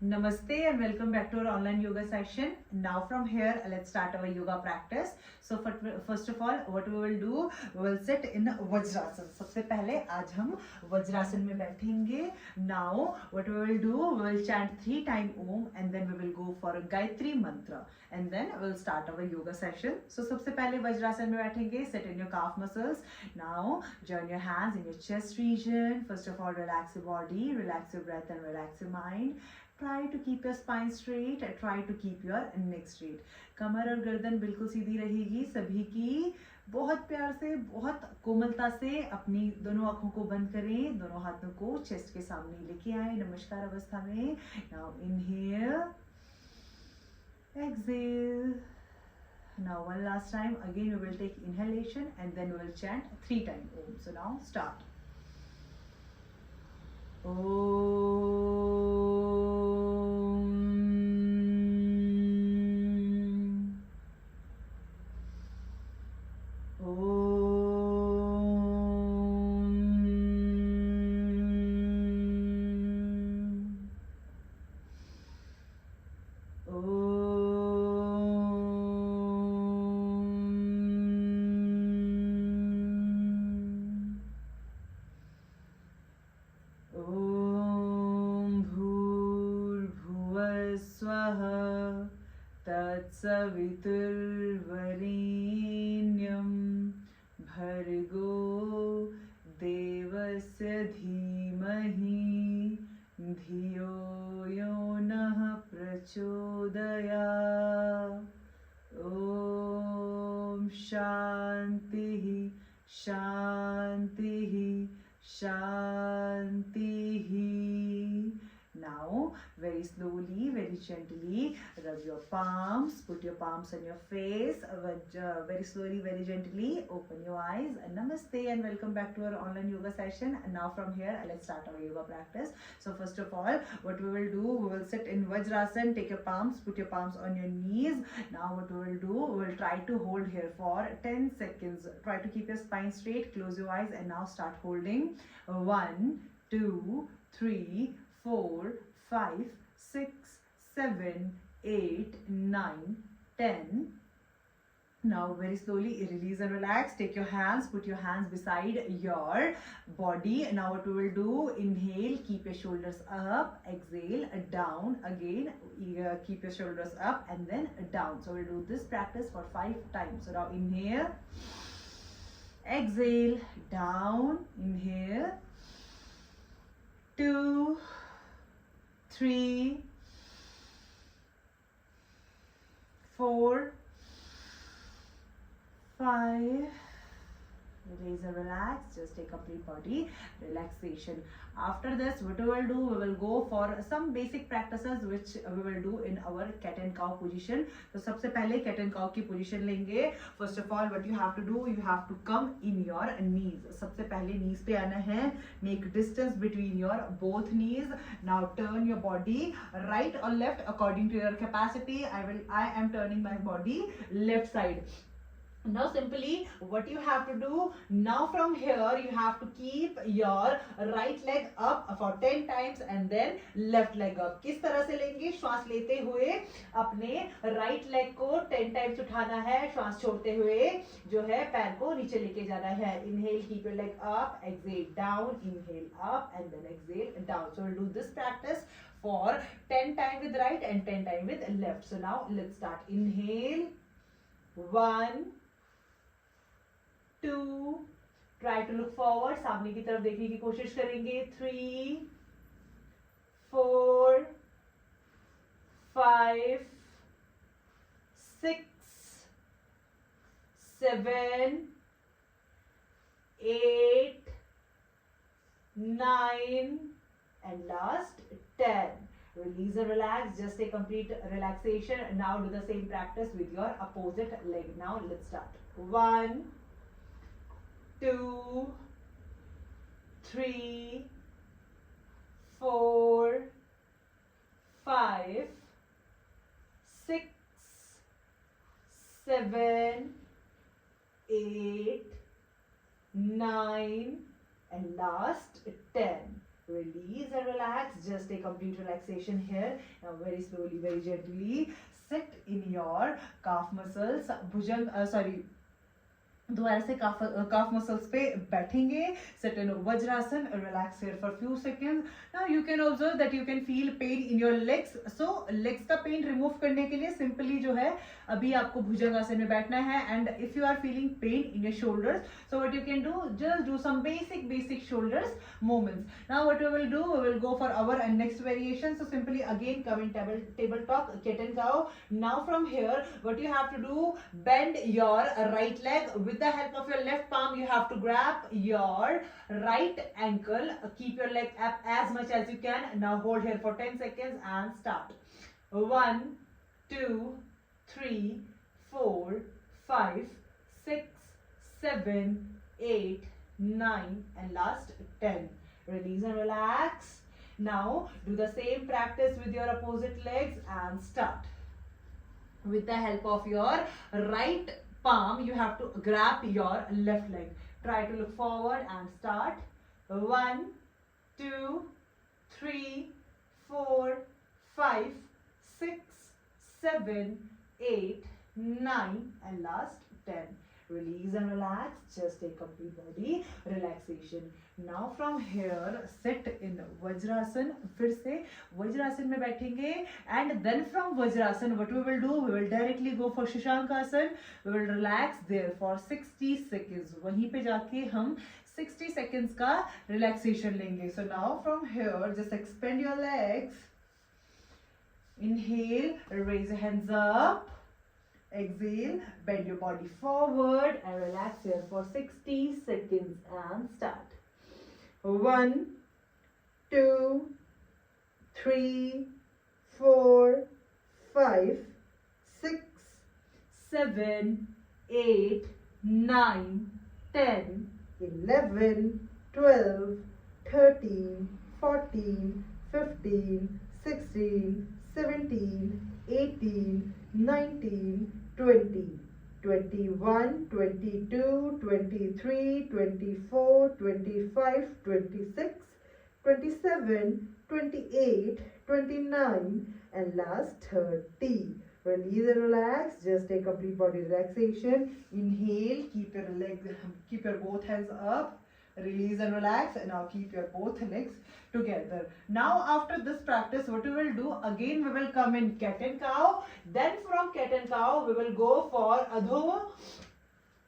Namaste and welcome back to our online yoga session. Now from here, let's start our yoga practice. So first of all, what we will do, we will sit in Vajrasan. सबसे पहले आज हम वज्रासन में बैठेंगे. Now what we will do, we will chant 3 times Om and then we will go for a Gayatri mantra and then we will start our yoga session. So सबसे पहले वज्रासन में बैठेंगे. Sit in your calf muscles. Now join your hands in your chest region. First of all, relax your body, relax your breath and relax your mind. Try to keep your spine straight. Try to keep your neck straight. कमर और गर्दन बिल्कुल सीधी रहेगी सभी की. बहुत प्यार से, बहुत कोमलता से अपनी दोनों आंखों को बंद करें. दोनों हाथों को चेस्ट के सामने लेके आए नमस्कार अवस्था में. Now inhale, exhale. Now one last time. Again we will take inhalation and then we will chant 3 times Om. So now start. तत्सवितुर्वरेण्यं भर्गो देवस्य धीमहि धियो यो नः प्रचोदयात्. ॐ शान्तिः शान्तिः शान्तिः. Now, very slowly, very gently, rub your palms, put your palms on your face, very slowly, very gently, open your eyes. Namaste and welcome back to our online yoga session. And now from here, let's start our yoga practice. So first of all, what we will do, we will sit in Vajrasan, take your palms, put your palms on your knees. Now what we will do, we will try to hold here for 10 seconds. Try to keep your spine straight, close your eyes and now start holding. 1, 2, 3, 4, 5, 6, 7, 8, 9, 10. Now very slowly release and relax. Take your hands, put your hands beside your body. Now what we will do, inhale, keep your shoulders up, exhale, down again, keep your shoulders up and then down. So we'll do this practice for 5 times. So now inhale, exhale, down, inhale, 2, 3, 4, 5. Release and relax. Just take complete body relaxation. After this, what we will do, we will go for some basic practices which we will do in our cat and cow position. So सबसे पहले cat and cow की position लेंगे. First of all, what you have to do, you have to come in your knees. सबसे पहले knees पे आना है. Make distance between your both knees. Now turn your body right or left according to your capacity. I am turning my body left side. Now simply what you have to do, now from here you have to keep your right leg up for 10 times and then left leg up. किस तरह से लेंगे, श्वास लेते हुए अपने right leg को 10 times उठाना है, श्वास छोड़ते हुए जो है पैर को नीचे लेके जाना है. Inhale, keep your leg up, exhale down, inhale up and then exhale down. So we'll do this practice for 10 times with right and 10 times with left. So now let's start. Inhale, 1, 2, try to look forward, सामने की तरफ देखने की कोशिश करेंगे. 3, 4, 5, 6, 7, 8, 9 and last 10. Release and relax, just a complete relaxation. Now do the same practice with your opposite leg. Now let's start. 1, 2, 3, 4, 5, 6, 7, 8, 9 and last 10. Release and relax. Just a complete relaxation here. Now very slowly, very gently sit in your calf muscles. दोबारा से calf muscles पे बैठेंगे. Sit in Vajrasan. Relax here for few seconds. Now you can observe that you can feel pain in your legs. So legs का pain remove करने के लिए simply जो है अभी आपको भुजंगासन में बैठना है. And if you are feeling pain in your shoulders, so what you can do, just do some basic shoulders movements. Now what we will do, we will go for our next variation. So simply again come in table talk, cat and cow. Now from here what you have to do, bend your right leg. With the help of your left palm you have to grab your right ankle. Keep your leg up as much as you can. Now hold here for 10 seconds and start. 1 2 3 4 5 6 7 8 9 and last 10. Release and relax. Now do the same practice with your opposite legs and start. With the help of your right palm you have to grab your left leg. Try to look forward and start. 1 2 3 4 5 6 7 8 9 and last 10. Release and relax. Just take complete body relaxation. Now from here sit in Vajrasan. फिर से Vajrasan में बैठेंगे. And then from Vajrasan what we will do, we will directly go for Shashankasan. We will relax there for 60 seconds. वहीं पे जाके हम 60 seconds का relaxation लेंगे. So now from here just expand your legs. Inhale, raise your hands up. Exhale, bend your body forward and relax here for 60 seconds and start. 1 2 3 4 5 6 7 8 9 10 11 12 13 14 15 16 17 18 19 20 21 22 23 24 25 26 27 28 29 and last 30. Release and relax. Just take complete body relaxation. Inhale, keep your both hands up. Release and relax, and now keep your both legs together. Now after this practice what we will do, again we will come in cat and cow. Then from cat and cow we will go for Adho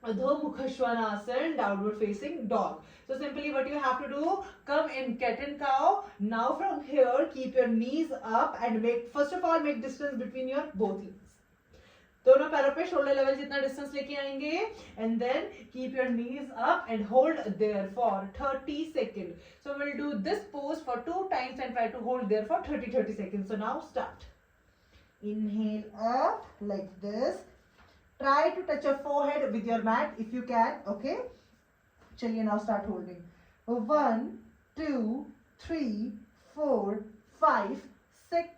Mukha Svanasana, downward facing dog. So simply what you have to do, come in cat and cow. Now from here keep your knees up and first of all make distance between your both legs. दोनों पैरों पे shoulder level जितना distance लेके आएंगे. And then keep your knees up and hold there for 30 seconds. So we'll do this pose for 2 times and try to hold there for 30 seconds. So now start. Inhale up like this. Try to touch your forehead with your mat if you can. Okay. चलिए now start holding. 1 2 3 4 5 6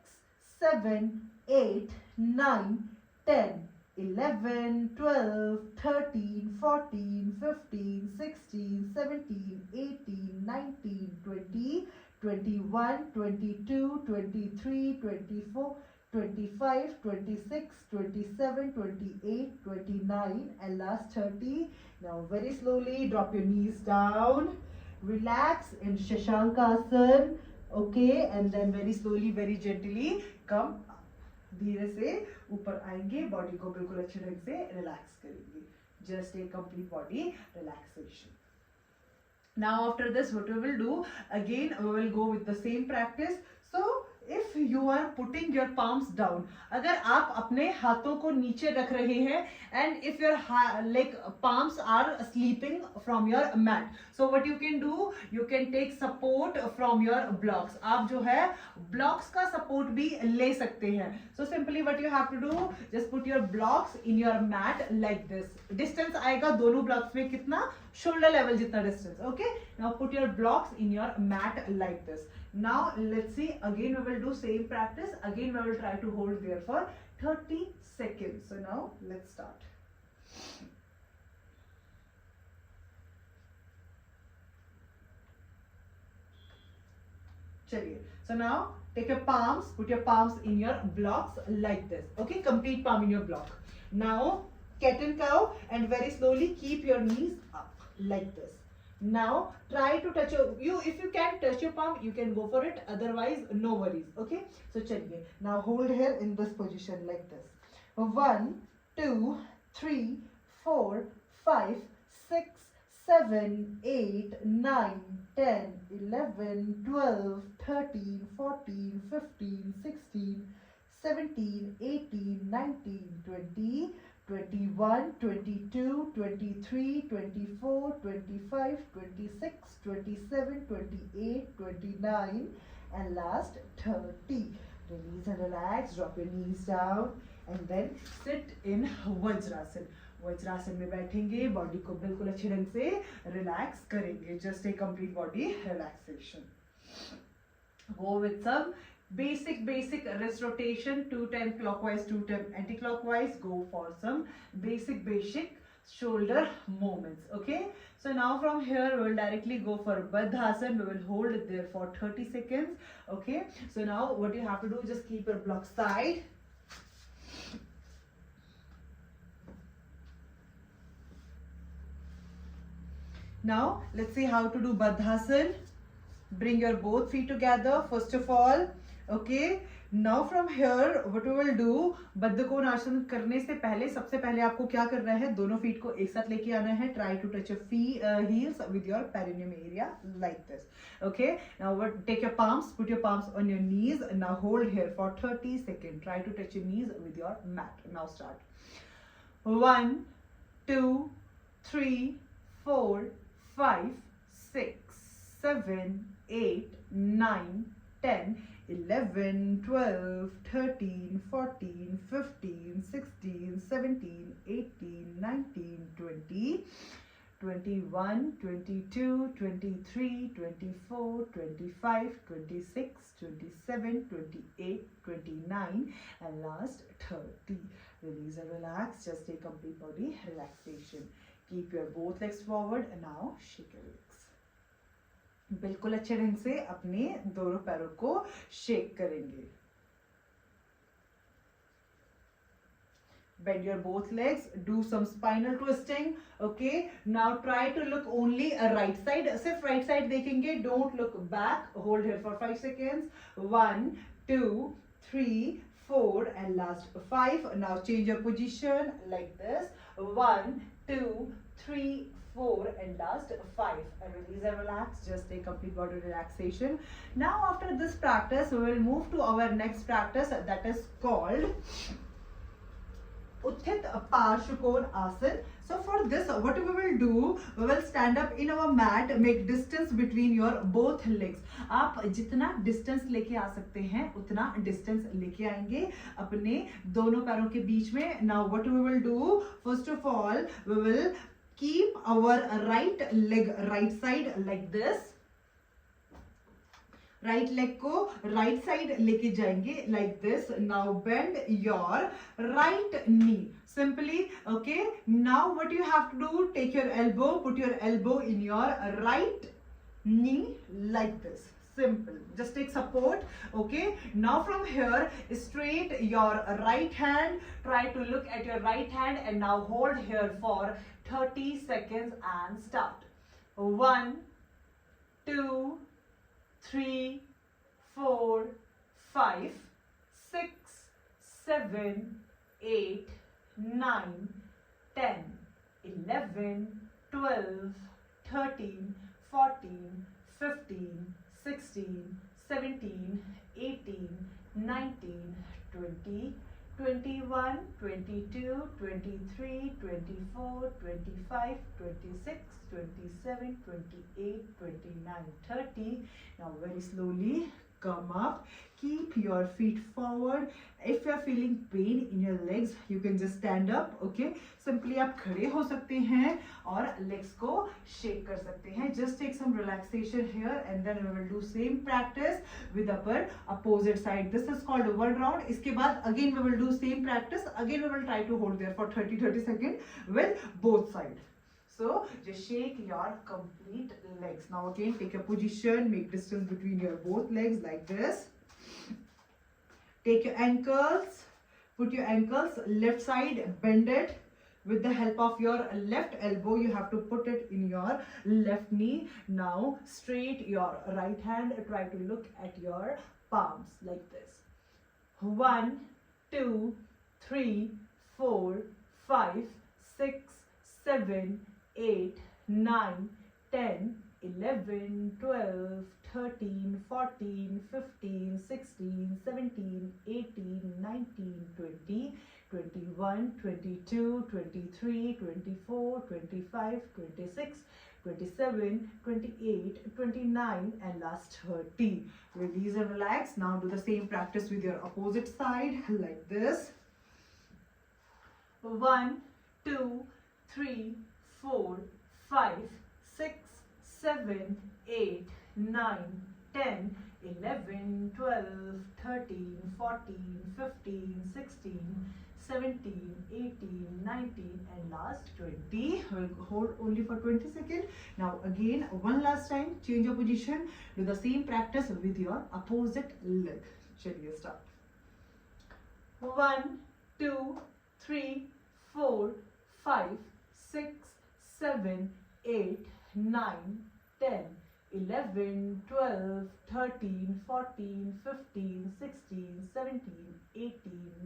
7 8 9 10 11 12 13 14 15 16 17 18 19 20 21 22 23 24 25 26 27 28 29 and last 30. Now very slowly drop your knees down, relax in Shashankasana. Okay, and then very slowly, very gently come. धीरे से ऊपर आएंगे, body को बिल्कुल अच्छे ढंग से रिलैक्स करेंगे. Just a complete body relaxation. Now after this what we will do, again we will go with the same practice. So if you are putting your palms down, अगर आप अपने हाथों को नीचे रख रहे हैं and if your like palms are sleeping from your mat, so what you can do, you can take support from your blocks. आप जो है blocks का support भी ले सकते हैं. So simply what you have to do, just put your blocks in your mat like this. Distance आएगा दोनों blocks में कितना, shoulder level जितना distance. Okay, now put your blocks in your mat like this. Now let's see, again we will do same practice. Again we will try to hold there for 30 seconds. So now let's start. चलिए, so now take your palms, put your palms in your blocks like this. Okay, complete palm in your block. Now cat and cow, and very slowly keep your knees up like this. Now try to touch you if you can touch your palm, you can go for it, otherwise no worries. Okay, so chaliye, now hold here in this position like this. 1 2 3 4 5 6 7 8 9 10 11 12 13 14 15 16 17 18 19 20 21 22 23 24 25 26 27 28 29 and last 30. Release and relax, drop your knees down and then sit in Vajrasan. Vajrasana में बैठेंगे, body को बिल्कुल अच्छे ढंग से relax करेंगे. Just a complete body relaxation. Go with some basic wrist rotation, 2 times clockwise, 2 times anti-clockwise. Go for some basic shoulder movements. Okay, so now from here we will directly go for Baddhasana. We will hold it there for 30 seconds. Okay, so now what you have to do, just keep your block side. Now let's see how to do Baddhasana. Bring your both feet together first of all. Okay, now from here what we will do, बद्ध कोण आसन करने से पहले सबसे पहले आपको क्या करना है, दोनों फीट को एक साथ लेके आना है. Try to touch your heels with your perineum area like this. Okay, now take your palms, put your palms on your knees. Now hold here for 30 seconds. Try to touch your knees with your mat. Now start. 1 2 3 4 5 6 7 8 9 10 11 12 13 14 15 16 17 18 19 20 21 22 23 24 25 26 27 28 29 and last 30. Release and relax. Just take complete body relaxation. Keep your both legs forward and now shake your legs. बिल्कुल अच्छे ढंग से अपने दोनों पैरों को shake करेंगे. Bend your both legs. Do some spinal twisting. Okay. Now try to look only a right side. सिर्फ right side देखेंगे. Don't look back. Hold here for 5 seconds. 1 2 3 4 and last 5. Now change your position like this. 1 2 3 4 and last 5 and release and relax. Just take complete body relaxation. Now after this practice we will move to our next practice, that is called Utthit Parshvakon Asana. So for this what we will do, we will stand up in our mat, make distance between your both legs. आप जितना distance लेके आ सकते हैं उतना distance लेके आएंगे अपने दोनों पैरों के बीच में. Now what we will do, first of all we will keep our right leg right side like this. Right leg को right side लेके जाएंगे like this. Now bend your right knee simply. Okay, now what you have to do, take your elbow, put your elbow in your right knee like this. Simple, just take support. Okay, now from here straight your right hand, try to look at your right hand and now hold here for 30 seconds and start. 1 2 3 4 5 6 7 8 9 10 11 12 13 14 15 16 17 18 19 20 21 22 23 24 25 26 27 28 29 30. Now very slowly come up, keep your feet forward. If you are feeling pain in your legs, you can just stand up. Okay, simply आप खड़े हो सकते हैं और legs को shake कर सकते हैं. Just take some relaxation here and then we will do same practice with upper opposite side. This is called one round. इसके बाद again we will do same practice. Again we will try to hold there for 30 seconds with both sides. So just shake your complete legs. Now again take a position, make distance between your both legs like this. Take your ankles, put your ankles left side, bend it. With the help of your left elbow, you have to put it in your left knee. Now straight your right hand, try to look at your palms like this. 1, 2, 3, 4, 5, 6, 7, 8, 9, 10, 11, 12, 13, 14, 15, 16, 17, 18, 19, 20, 21, 22, 23, 24, 25, 26, 27, 28, 29 and last 30. Release and relax. Now do the same practice with your opposite side like this. 1, 2, 3, 4, 5, 6, 7, 8, 9, 10, 11, 12, 13, 14, 15, 16, 17, 18, 19 and last 20. We'll hold only for 20 seconds. Now again one last time, change your position. Do the same practice with your opposite leg. Chaliye start. 1, 2, 3, 4, 5, 6, 7, 8, 9, 10, 11, 12, 13, 14, 15, 16, 17, 18,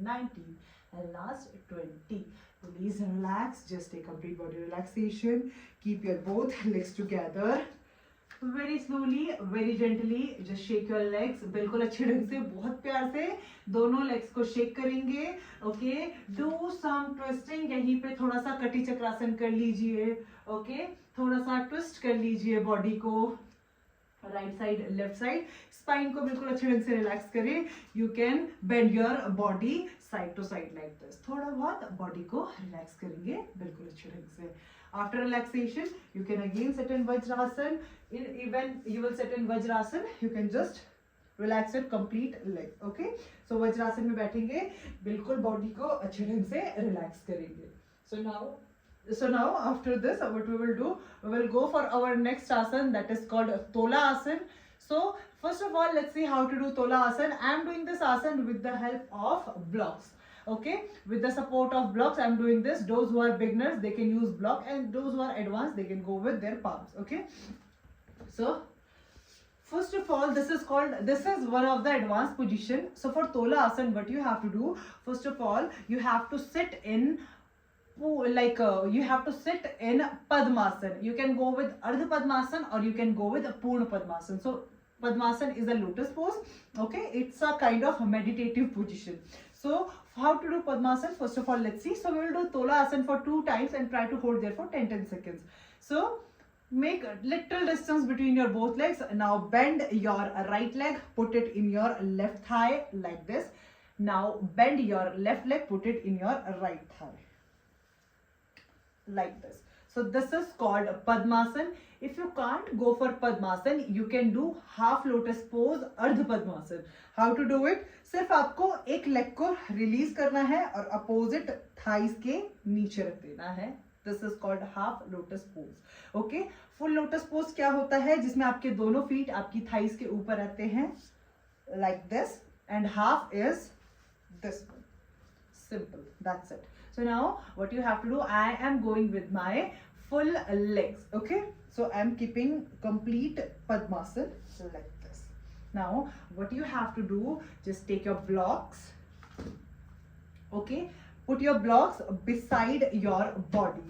19 and last 20. Release and relax. Just take a complete body relaxation. Keep your both legs together. Very slowly, very gently, just shake your legs. बिल्कुल अच्छे ढंग से, बहुत प्यार से दोनों legs को shake करेंगे. Okay, do some twisting. यहीं पे थोड़ा सा कटी चक्रासन कर लीजिए. Okay, थोड़ा सा twist कर लीजिए body को. Right side left side. Spine को बिल्कुल अच्छे ढंग से रिलैक्स करें. You can bend your body side to side like this. थोड़ा बहुत बॉडी को रिलैक्स करेंगे बिल्कुल अच्छे ढंग से. After relaxation, you can again sit in Vajrasan. Even you will sit in Vajrasan, you can just relax your complete leg. Okay? So Vajrasan में बैठेंगे, बिल्कुल बॉडी को अच्छे ढंग से रिलैक्स करेंगे. So now after this, what we will do, we will go for our next asana, that is called Tola Asana. So first of all, let's see how to do Tola Asana. I am doing this asana with the help of blocks. Okay, with the support of blocks I am doing this. Those who are beginners, they can use block, and those who are advanced, they can go with their palms. Okay, so first of all, this is one of the advanced position. So for Tola Asana, what you have to do, first of all, you have to sit in you have to sit in Padmasana. You can go with Ardha Padmasana or you can go with Purna Padmasana. So Padmasana is a lotus pose. Okay, it's a kind of meditative position. So how to do Padmasana? First of all, let's see. So we will do Tola Asana for 2 times and try to hold there for 10 seconds. So make a little distance between your both legs. Now bend your right leg, put it in your left thigh like this. Now bend your left leg, put it in your right thigh like this. So this is called Padmasana. If you can't go for Padmasana, you can do half lotus pose, Ardha Padmasana. How to do it? सिर्फ आपको एक leg को release करना है और opposite thighs के नीचे रख देना है. This is called half lotus pose. Okay, full lotus pose क्या होता है? जिसमें आपके दोनों फीट आपकी थाइस के ऊपर रहते हैं like this, and half is this one. Simple. That's it. So now what you have to do, I am going with my full legs. Okay, so I am keeping complete Padmasana like this. Now what you have to do, just take your blocks. Okay, put your blocks beside your body.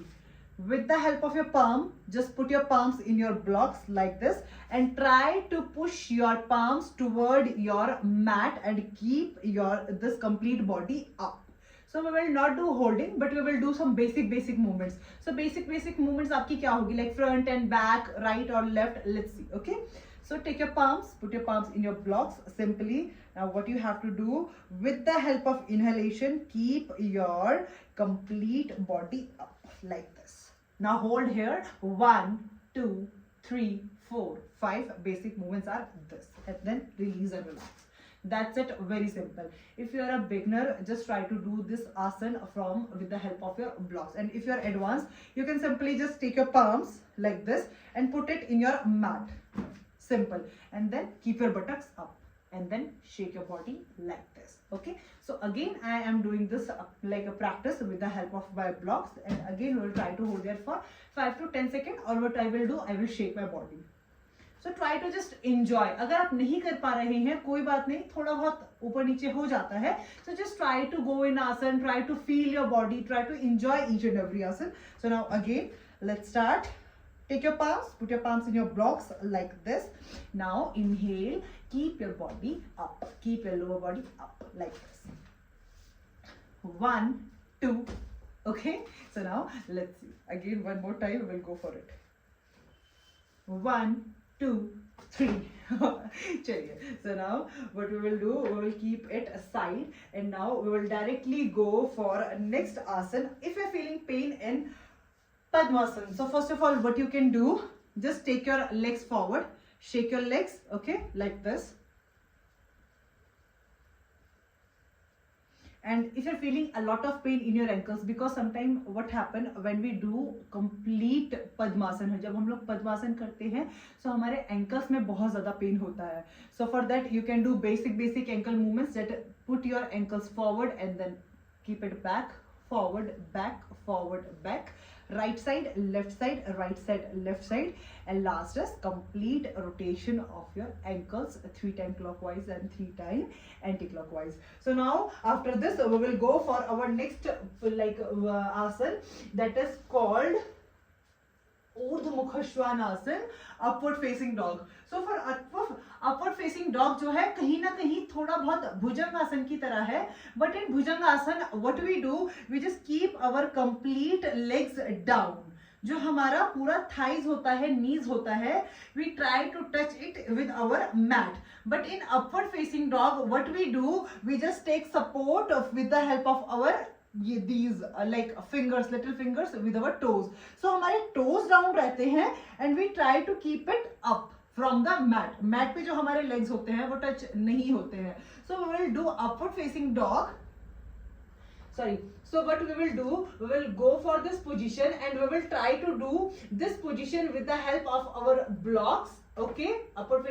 With the help of your palm, just put your palms in your blocks like this and try to push your palms toward your mat and keep this complete body up. So we will not do holding, but we will do some basic movements. So basic movements आपकी क्या होगी, like front and back, right or left. Let's see. Okay, so take your palms, put your palms in your blocks simply. Now what you have to do, with the help of inhalation, keep your complete body up like this. Now hold here. 1, 2, 3, 4, 5 basic movements are this, and then release and relax. That's it, very simple. If you are a beginner, just try to do this asana from with the help of your blocks. And if you are advanced, you can simply just take your palms like this and put it in your mat. Simple. And then keep your buttocks up and then shake your body like this. Okay, so again I am doing this like a practice with the help of my blocks, and again we will try to hold there for 5 to 10 seconds, or what I will do, I will shake my body. So try to just enjoy. अगर आप नहीं कर पा रहे हैं कोई बात नहीं, थोड़ा बहुत ऊपर नीचे हो जाता है. So just try to go in asana, try to feel your body, try to enjoy each and every asana. So now again let's start. Take your palms, put your palms in your blocks like this. Now inhale, keep your body up, keep your lower body up like this. 1, 2. Okay, so now let's see again one more time, we'll go for it. 1, 2, 3. So now what we will do, we will keep it aside, and now we will directly go for next asana. If you're feeling pain in Padmasana, so first of all what you can do, just take your legs forward, shake your legs, okay, like this. And if you're feeling a lot of pain in your ankles, because sometimes what happen when we do complete Padmasana, जब हम लोग पद्मासन करते हैं, so हमारे ankles में बहुत ज़्यादा pain होता है. So for that you can do basic ankle movements, that put your ankles forward and then keep it back, forward, back, right side, left side, right side, left side, and last is complete rotation of your ankles 3 times clockwise and 3 times anti-clockwise. So now after this we will go for our next asana, that is called Urdhva Mukha Svanasana, upward facing dog. So for upward facing dog जो है कहीं ना कहीं थोड़ा बहुत भुजंगासन की तरह है, but in bhujangasana what we do, we just keep our complete legs down. जो हमारा पूरा thighs होता है, knees होता है, we try to touch it with our mat. But in upward facing dog what we do, we just take support with the help of our these like fingers, little fingers with our toes. So हमारे toes down रहते हैं and we try to keep it up from the mat. Mat पे जो हमारे legs होते हैं वो touch नहीं होते हैं. So we will do upward facing dog. Sorry. So what we will do, we will go for this position and we will try to do this position with the help of our blocks. Okay, upward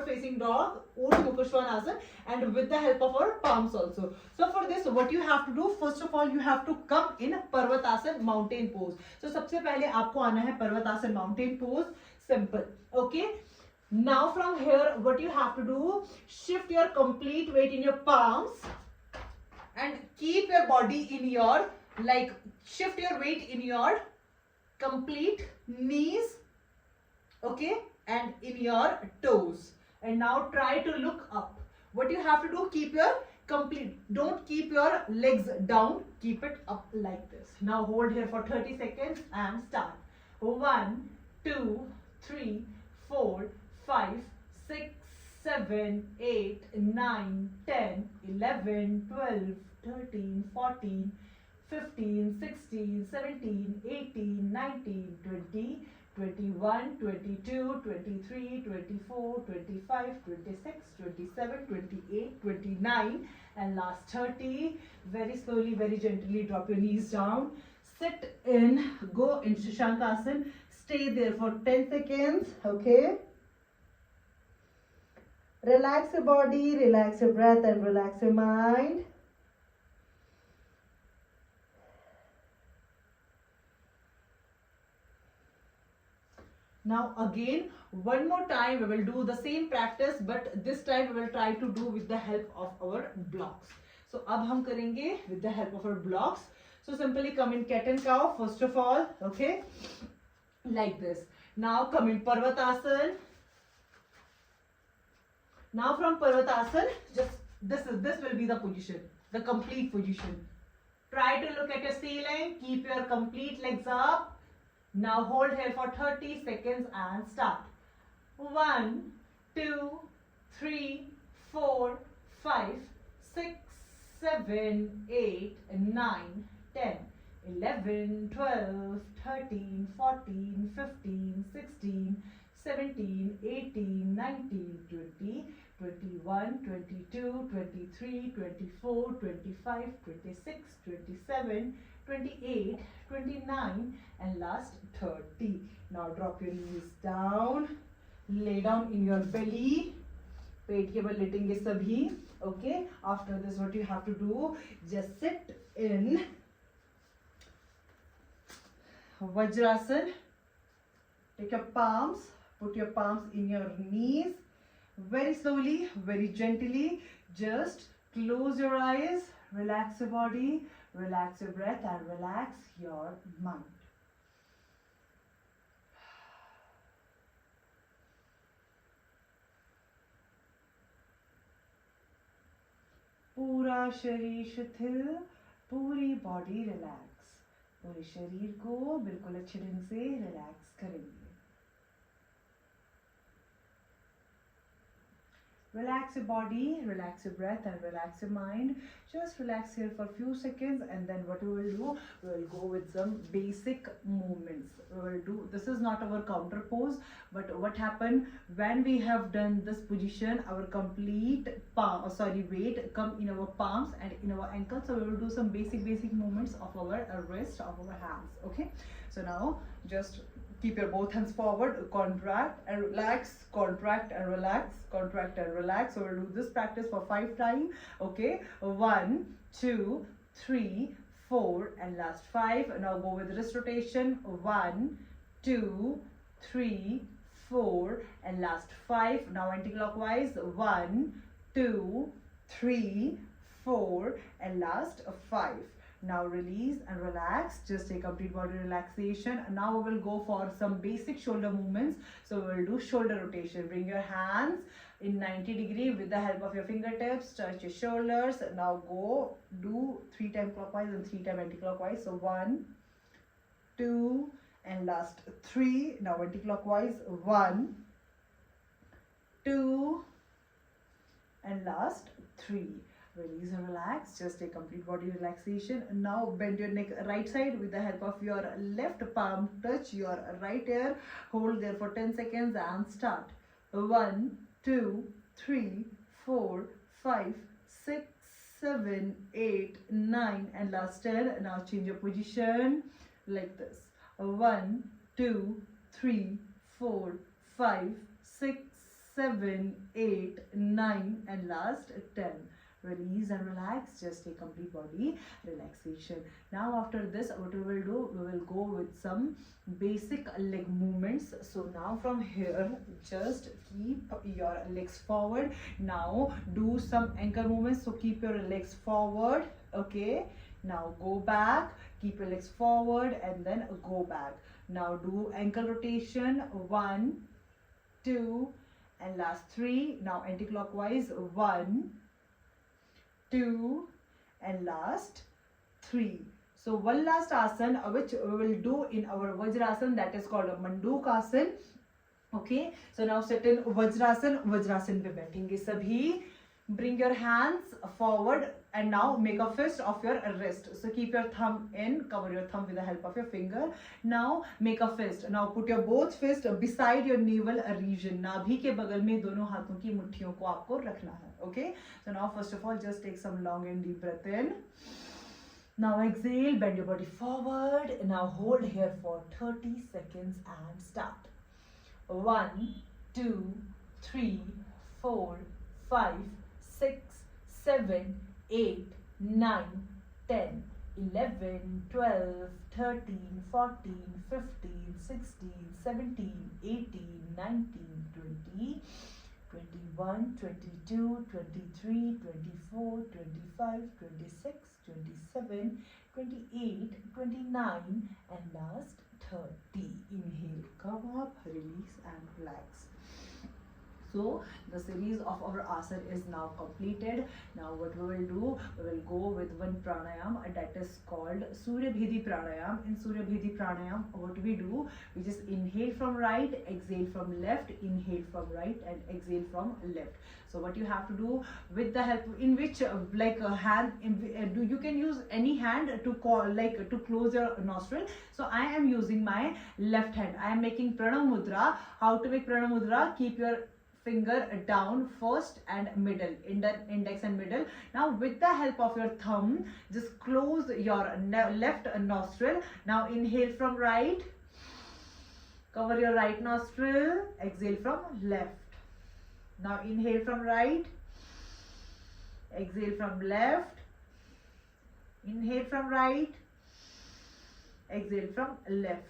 facing dog, Urdhva Mukha Svanasana, and with the help of our palms also. So for this what you have to do, first of all you have to come in Parvatasana, mountain pose. So सबसे पहले आपको आना है Parvatasana, mountain pose. Simple. Okay, now from here what you have to do, shift your complete weight in your palms and keep your body in your, like, shift your weight in your complete knees, okay, and in your toes. And now try to look up. What you have to do, keep your complete, don't keep your legs down, keep it up like this. Now hold here for 30 seconds and start. 1, 2, 3, 4, 5, 6, 7, 8, 9, 10, 11, 12, 13, 14, 15, 16, 17, 18, 19, 20, 21, 22, 23, 24, 25, 26, 27, 28, 29, and last 30. Very slowly, very gently drop your knees down. Sit in, go into Shankasana. Stay there for 10 seconds, okay? Relax your body, relax your breath, and relax your mind. Now again, one more time we will do the same practice, but this time we will try to do with the help of our blocks. So अब हम करेंगे with the help of our blocks. So simply come in cat and cow first of all, okay, like this. Now come in Parvatasana. Now from Parvatasana, just this will be the position, the complete position. Try to look at your ceiling, keep your complete legs up. Now hold here for 30 seconds and start. 1, 2, 3, 4, 5, 6, 7, 8, 9, 10, 11, 12, 13, 14, 15, 16, 17, 18, 19, 20, 21, 22, 23, 24, 25, 26, 27, 28, 29 and last 30. Now drop your knees down, lay down in your belly, पेट के बल लेटेंगे सभी. Okay, after this what you have to do, just sit in Vajrasan. Take your palms, put your palms in your knees. Very slowly, very gently, just close your eyes, relax your body, relax your breath and relax your mind. पूरा शरीर शिथिल, पूरी body relax. पूरे शरीर को बिल्कुल अच्छे ढंग से रिलैक्स करेंगे. Relax your body, relax your breath and relax your mind. Just relax here for a few seconds and then what we will do, we will go with some basic movements. We will do, this is not our counter pose, but what happened when we have done this position, our complete weight come in our palms and in our ankles. So we will do some basic movements of our wrist, of our hands. Okay, so now just keep your both hands forward, contract and relax, contract and relax, contract and relax. So we'll do this practice for 5 times. Okay, 1, 2, 3, 4 and last 5. Now go with wrist rotation. 1, 2, 3, 4 and last 5. Now anti-clockwise. 1, 2, 3, 4 and last 5. Now release and relax. Just take complete body relaxation. Now we will go for some basic shoulder movements. So we will do shoulder rotation. Bring your hands in 90 degree with the help of your fingertips. Touch your shoulders. Now go do 3 times clockwise and 3 times anti-clockwise. So 1, 2 and last 3. Now anti-clockwise. 1, 2 and last 3. Release and relax. Just take complete body relaxation. Now bend your neck right side with the help of your left palm. Touch your right ear. Hold there for 10 seconds and start. 1, 2, 3, 4, 5, 6, 7, 8, 9 and last 10. Now change your position like this. 1, 2, 3, 4, 5, 6, 7, 8, 9 and last 10. Release and relax. Just take complete body relaxation. Now after this what we will do, we will go with some basic leg movements. So now from here just keep your legs forward. Now do some ankle movements. So keep your legs forward. Okay, now go back, keep your legs forward and then go back. Now do ankle rotation. 1, 2 and last 3. Now anti-clockwise. 1, 2 and last 3. So one last asana which we will do in our Vajrasan, that is called a Mandukasana. Okay, so now sit in Vajrasan. Vajrasan पे बैठेंगे सभी. Bring your hands forward and now make a fist of your wrist. So keep your thumb in, cover your thumb with the help of your finger. Now make a fist. Now put your both fist beside your navel region. नाभि के बगल में दोनों हाथों की मुट्ठियों को आपको रखना है. Okay, so now first of all just take some long and deep breath in. Now exhale, bend your body forward. Now hold here for 30 seconds and start. 1, 2, 3, 4, 5, 6, 7, 8, 9, 10, 11, 12, 13, 14, 15, 16, 17, 18, 19, 20, 21, 22, 23, 24, 25, 26, 27, 28, 29 and last 30. Inhale, come up, release and relax. So the series of our asana is now completed. Now what we will do, we will go with one pranayam that is called Surya Bhedi pranayam. In Surya Bhedi pranayam what we do, we just inhale from right, exhale from left, inhale from right and exhale from left. So what you have to do with the help in which like a hand, you can use any hand to to close your nostril. So I am using my left hand. I am making Pranam Mudra. How to make Pranam Mudra? Keep your finger down first and middle, index and middle. Now with the help of your thumb, just close your left nostril. Now inhale from right, cover your right nostril, exhale from left. Now inhale from right, exhale from left, inhale from right, exhale from left.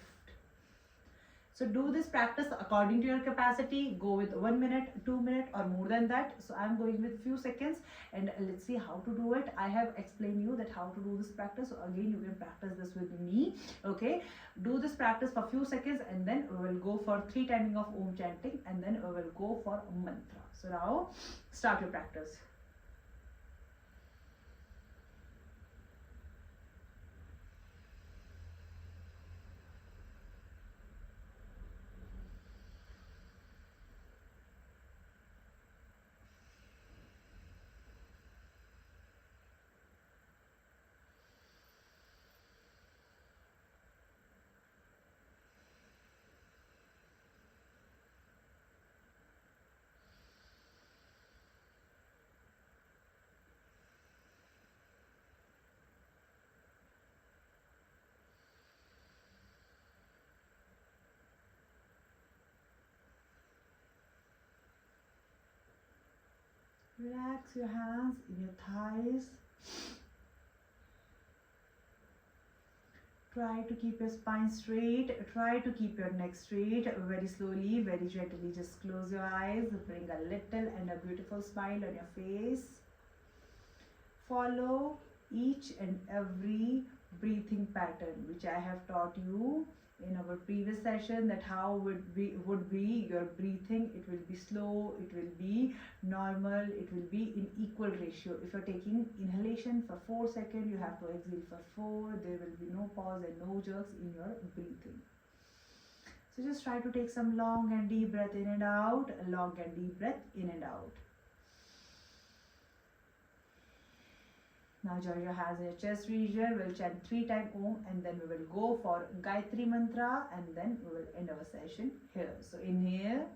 So do this practice according to your capacity. Go with 1 minute, 2 minutes, or more than that. So I'm going with few seconds, and let's see how to do it. I have explained you that how to do this practice. So again, you can practice this with me. Okay, do this practice for few seconds, and then we will go for 3 timing of Om chanting, and then we will go for mantra. So now start your practice. Relax your hands in your thighs. Try to keep your spine straight. Try to keep your neck straight. Very slowly, very gently, just close your eyes. Bring a little and a beautiful smile on your face. Follow each and every breathing pattern which I have taught you in our previous session, that how would be your breathing. It will be slow, it will be normal, it will be in equal ratio. If you're taking inhalation for 4 seconds, you have to exhale for 4. There will be no pause and no jerks in your breathing. So just try to take some long and deep breath in and out, long and deep breath in and out. Now join your hands in your chest region. We'll chant 3 times Om, and then we will go for Gayatri mantra, and then we will end our session here. So inhale.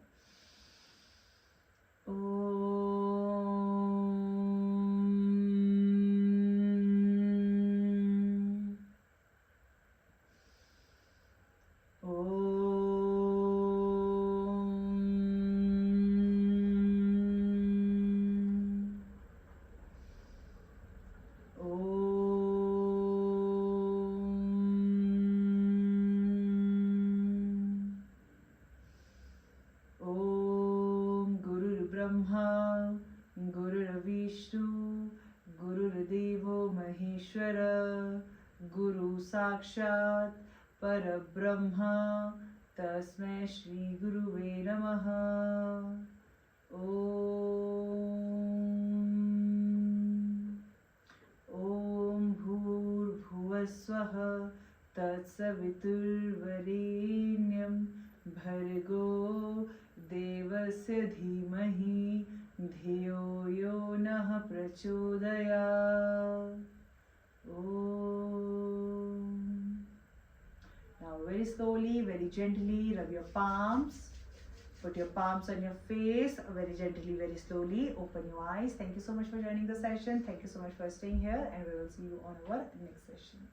Brahma, Guru Vishnu, Guru Devo Maheshwara, Guru Sakshat Parabrahma, Tasmai Shri Guruve Namaha. Om Bhur Bhuvaswaha Tatsaviturvarenyam Bhargo Devasya Dhimahi Dhiyo Yo Nah Prachodayat. Om. Now very slowly, very gently rub your palms. Put your palms on your face. Very gently, very slowly. Open your eyes. Thank you so much for joining the session. Thank you so much for staying here, and we will see you on our next session.